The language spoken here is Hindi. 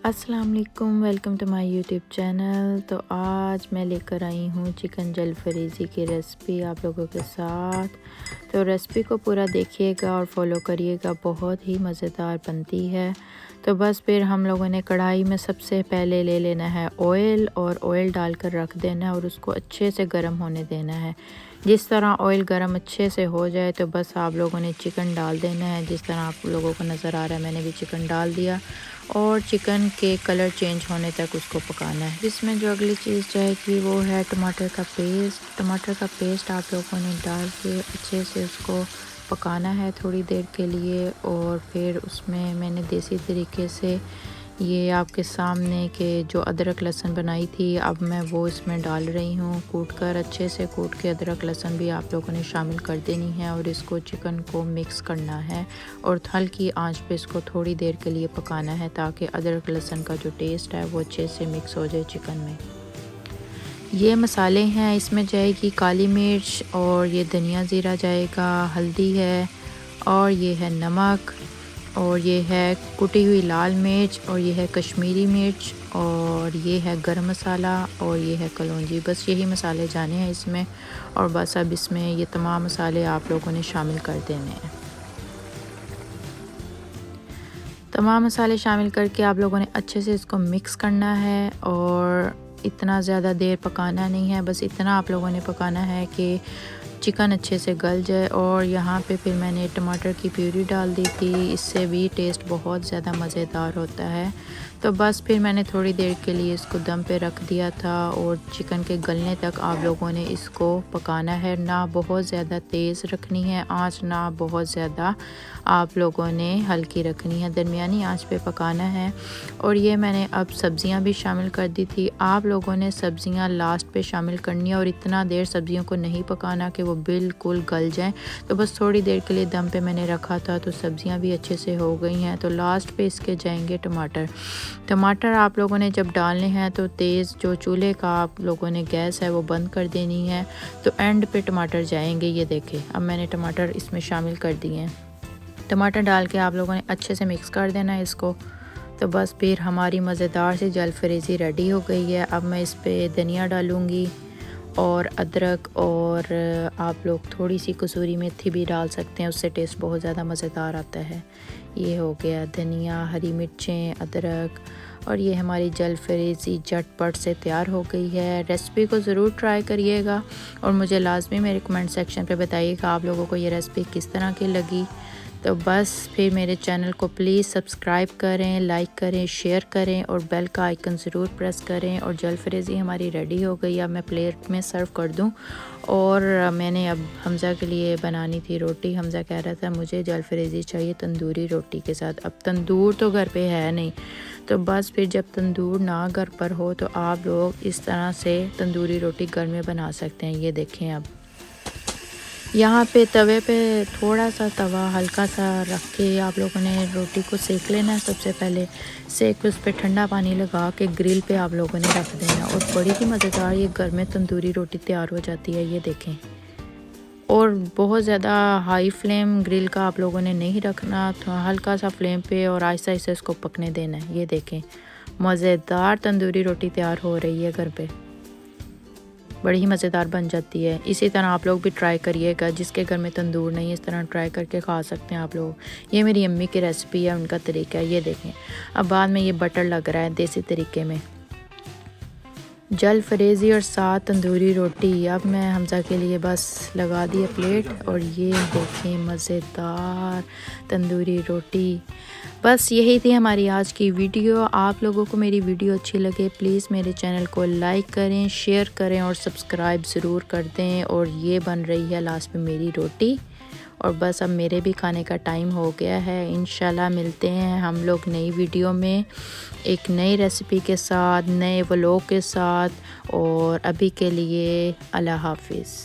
अस्सलाम वालेकुम, welcome to my YouTube channel. तो आज मैं लेकर आई हूँ चिकन जलफरीज़ी की रेसिपी आप लोगों के साथ। तो रेसिपी को पूरा देखिएगा और फॉलो करिएगा, बहुत ही मज़ेदार बनती है। तो बस फिर हम लोगों ने कढ़ाई में सबसे पहले ले लेना है ऑयल, और ऑयल डालकर रख देना है और उसको अच्छे से गर्म होने देना है। जिस तरह ऑयल गर्म अच्छे से हो जाए तो बस आप लोगों ने चिकन डाल देना है। जिस तरह आप लोगों को नज़र आ रहा है, मैंने भी चिकन डाल दिया और चिकन के कलर चेंज होने तक उसको पकाना है। इसमें जो अगली चीज़ जाएगी वो है टमाटर का पेस्ट। टमाटर का पेस्ट आप लोगों ने डाल के अच्छे से उसको पकाना है थोड़ी देर के लिए। और फिर उसमें मैंने देसी तरीके से ये आपके सामने के जो अदरक लहसुन बनाई थी, अब मैं वो इसमें डाल रही हूँ। कूट कर अच्छे से कूट के अदरक लहसुन भी आप लोगों ने शामिल कर देनी है और इसको चिकन को मिक्स करना है और हल्की आंच पे इसको थोड़ी देर के लिए पकाना है ताकि अदरक लहसुन का जो टेस्ट है वो अच्छे से मिक्स हो जाए चिकन में। ये मसाले हैं, इसमें जाएगी काली मिर्च और ये धनिया ज़ीरा जाएगा, हल्दी है और ये है नमक और ये है कुटी हुई लाल मिर्च और ये है कश्मीरी मिर्च और ये है गरम मसाला और ये है कलौंजी। बस यही मसाले जाने हैं इसमें और बस अब इसमें ये तमाम मसाले आप लोगों ने शामिल कर देने हैं। तमाम मसाले शामिल करके आप लोगों ने अच्छे से इसको मिक्स करना है और इतना ज़्यादा देर पकाना नहीं है, बस इतना आप लोगों ने पकाना है कि चिकन अच्छे से गल जाए। और यहाँ पे फिर मैंने टमाटर की प्यूरी डाल दी थी, इससे भी टेस्ट बहुत ज़्यादा मज़ेदार होता है। तो बस फिर मैंने थोड़ी देर के लिए इसको दम पे रख दिया था और चिकन के गलने तक आप लोगों ने इसको पकाना है। ना बहुत ज़्यादा तेज़ रखनी है आंच, ना बहुत ज़्यादा आप लोगों ने हल्की रखनी है, दरमियानी आंच पे पकाना है। और ये मैंने अब सब्ज़ियां भी शामिल कर दी थी। आप लोगों ने सब्ज़ियां लास्ट पे शामिल करनी है और इतना देर सब्ज़ियों को नहीं पकाना कि वो बिल्कुल गल जाएं। तो बस थोड़ी देर के लिए दम पे मैंने रखा था तो सब्ज़ियां भी अच्छे से हो गई हैं। तो लास्ट पे इसके जाएंगे टमाटर। टमाटर आप लोगों ने जब डालने हैं तो तेज़ जो चूल्हे का आप लोगों ने गैस है वो बंद कर देनी है। तो एंड पे टमाटर जाएंगे। ये देखें, अब मैंने टमाटर इसमें शामिल कर दिए हैं। टमाटर डाल के आप लोगों ने अच्छे से मिक्स कर देना है इसको। तो बस फिर हमारी मज़ेदार सी जलफरीज़ी रेडी हो गई है। अब मैं इस पर धनिया डालूँगी और अदरक, और आप लोग थोड़ी सी कसूरी मेथी भी डाल सकते हैं, उससे टेस्ट बहुत ज़्यादा मज़ेदार आता है। ये हो गया धनिया, हरी मिर्चें, अदरक, और ये हमारी जलफरीज़ी झटपट से तैयार हो गई है। रेसिपी को ज़रूर ट्राई करिएगा और मुझे लाजमी मेरे कमेंट सेक्शन पे बताइएगा आप लोगों को ये रेसिपी किस तरह की लगी। तो बस फिर मेरे चैनल को प्लीज़ सब्सक्राइब करें, लाइक करें, शेयर करें और बेल का आइकन ज़रूर प्रेस करें। और जलफरीज़ी हमारी रेडी हो गई। अब मैं प्लेट में सर्व कर दूं। और मैंने अब हमज़ा के लिए बनानी थी रोटी। हमज़ा कह रहा था मुझे जलफरीज़ी चाहिए तंदूरी रोटी के साथ। अब तंदूर तो घर पे है नहीं, तो बस फिर जब तंदूर ना घर पर हो तो आप लोग इस तरह से तंदूरी रोटी घर में बना सकते हैं। ये देखें, अब यहाँ पे तवे पे थोड़ा सा तवा हल्का सा रख के आप लोगों ने रोटी को सेक लेना है। सबसे पहले सेक के उस पर ठंडा पानी लगा के ग्रिल पे आप लोगों ने रख देना और बड़ी ही मज़ेदार ये घर में तंदूरी रोटी तैयार हो जाती है। ये देखें, और बहुत ज़्यादा हाई फ्लेम ग्रिल का आप लोगों ने नहीं रखना, थोड़ा हल्का सा फ्लेम पे और आहिस्ता आहिस्ता इसको पकने देना है। ये देखें, मज़ेदार तंदूरी रोटी तैयार हो रही है घर पे, बड़ी ही मज़ेदार बन जाती है। इसी तरह आप लोग भी ट्राई करिएगा, जिसके घर में तंदूर नहीं है इस तरह ट्राई करके खा सकते हैं आप लोग। ये मेरी अम्मी की रेसिपी है, उनका तरीका है। ये देखें, अब बाद में ये बटर लग रहा है देसी तरीके में। जलफरीज़ी और साथ तंदूरी रोटी अब मैं हमज़ा के लिए बस लगा दी है प्लेट। और ये देखें, मज़ेदार तंदूरी रोटी। बस यही थी हमारी आज की वीडियो। आप लोगों को मेरी वीडियो अच्छी लगे प्लीज़ मेरे चैनल को लाइक करें, शेयर करें और सब्सक्राइब ज़रूर कर दें। और ये बन रही है लास्ट में मेरी रोटी। और बस अब मेरे भी खाने का टाइम हो गया है। इंशाल्लाह मिलते हैं हम लोग नई वीडियो में एक नई रेसिपी के साथ, नए व्लॉग के साथ। और अभी के लिए अल्लाह हाफिज़।